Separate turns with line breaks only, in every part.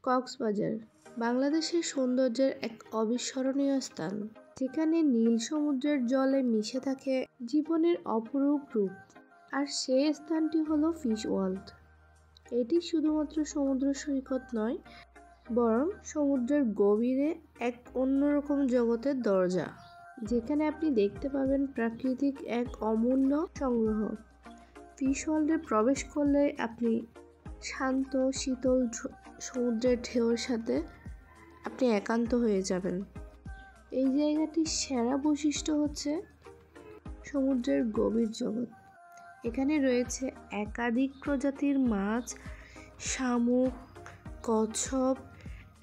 কক্সবাজার বাংলাদেশের সৌন্দর্যের এক অবিস্মরণীয় স্থান, যেখানে নীল সমুদ্রের জলে মিশে থাকে জীবনের অপরূপ রূপ। আর সেই স্থানটি হলো ফিশ ওয়ার্ল্ড। এটি শুধুমাত্র সমুদ্র সৈকত নয়, বরং সমুদ্রের গভীরে এক অন্যরকম জগতের দরজা, যেখানে আপনি দেখতে পাবেন প্রাকৃতিক এক অমূল্য সংগ্রহ। ফিশ ওয়ার্ল্ডে প্রবেশ করলে আপনি শান্ত শীতল সমুদ্রের ঢেউয়ের সাথে আপনি একান্ত হয়ে যাবেন। এই জায়গাটির সেরা বৈশিষ্ট্য হচ্ছে সমুদ্রের গভীর জগৎ। এখানে রয়েছে একাধিক প্রজাতির মাছ, শামুক, কচ্ছপ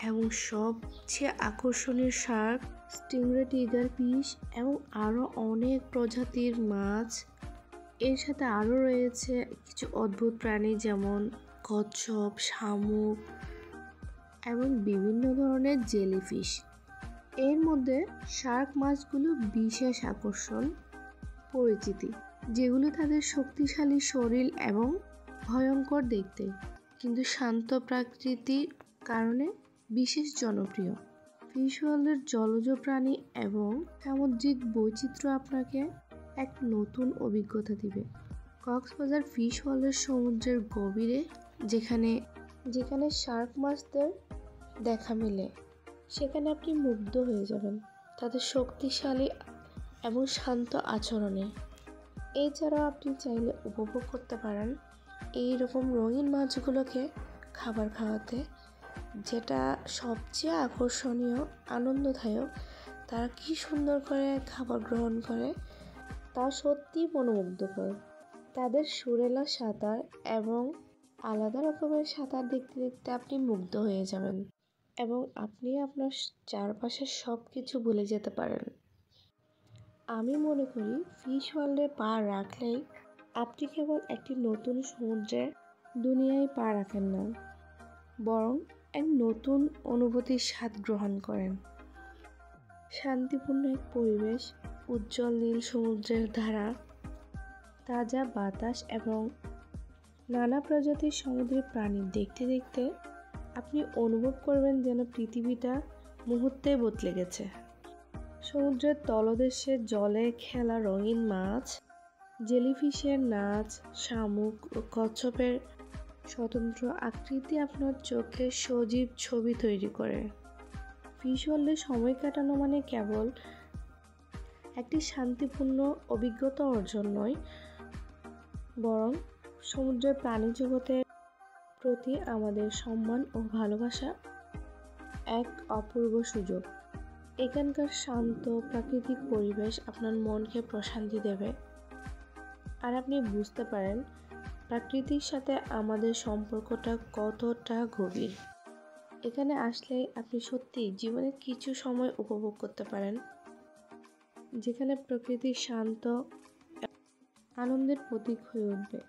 এবং সবচেয়ে আকর্ষণীয় শার্ক, স্টিংরে, টিগার ফিশ এবং আরও অনেক প্রজাতির মাছ। এর সাথে আরও রয়েছে কিছু অদ্ভুত প্রাণী যেমন কচ্ছপ, শামুক এবং বিভিন্ন ধরনের জেলিফিশ। এর মধ্যে শার্ক মাছগুলো বিশেষ আকর্ষণ পরিচিতি, যেগুলো তাদের শক্তিশালী শরীর এবং ভয়ঙ্কর দেখতে, কিন্তু শান্ত প্রকৃতির কারণে বিশেষ জনপ্রিয়। ফিশ ওয়ার্ল্ডের জলজ প্রাণী এবং সামুদ্রিক বৈচিত্র্য আপনাকে এক নতুন অভিজ্ঞতা দিবে। কক্সবাজার ফিশ ওয়ার্ল্ডের সমুদ্রের গভীরে যেখানে শার্ক মাছদের দেখা মেলে, সেখানে আপনি মুগ্ধ হয়ে যাবেন তাদের শক্তিশালী এবং শান্ত আচরণে। এছাড়াও আপনি চাইলে উপভোগ করতে পারেন এই রকম রঙিন মাছগুলোকে খাবার খাওয়াতে, যেটা সবচেয়ে আকর্ষণীয়, আনন্দদায়ক। তারা কি সুন্দর করে খাবার গ্রহণ করে তা সত্যিই মনোমুগ্ধকর। তাদের সুরেলা সাঁতার এবং আলাদা রকমের সাঁতার দেখতে দেখতে আপনি মুগ্ধ হয়ে যাবেন এবং আপনি আপনার চারপাশের সব কিছু ভুলে যেতে পারেন। আমি মনে করি ফিশ ওয়ার্ল্ডে পা রাখলেই আপনি কেবল একটি নতুন সমুদ্রের দুনিয়ায় পা রাখেন না, বরং এক নতুন অনুভূতির স্বাদ গ্রহণ করেন। শান্তিপূর্ণ এক পরিবেশ, উজ্জ্বল নীল সমুদ্রের ধারা, তাজা বাতাস এবং নানা প্রজাতির সামুদ্রিক প্রাণী দেখতে দেখতে আপনি অনুভব করবেন যেন পৃথিবীটা মুহূর্তে বদলে গেছে। সমুদ্রের তলদেশে জলে খেলা রঙিন মাছ, জেলিফিশের নাচ, শামুক ও কচ্ছপের স্বতন্ত্র আকৃতি আপনার চোখে সজীব ছবি তৈরি করে। ফিশ ওয়ার্ল্ডে সময় কাটানো মানে কেবল একটি শান্তিপূর্ণ অভিজ্ঞতা অর্জন নয়, বরং সমুদ্রের প্রাণী জগতের প্রতি আমাদের সম্মান ও ভালোবাসা এক অপূর্ব সুযোগ। এখানকার শান্ত প্রাকৃতিক পরিবেশ আপনার মনকে প্রশান্তি দেবে, আর আপনি বুঝতে পারেন প্রকৃতির সাথে আমাদের সম্পর্কটা কতটা গভীর। এখানে আসলে আপনি সত্যিই জীবনের কিছু সময় উপভোগ করতে পারেন, যেখানে প্রকৃতি শান্ত আনন্দের প্রতীক হয়ে উঠবে।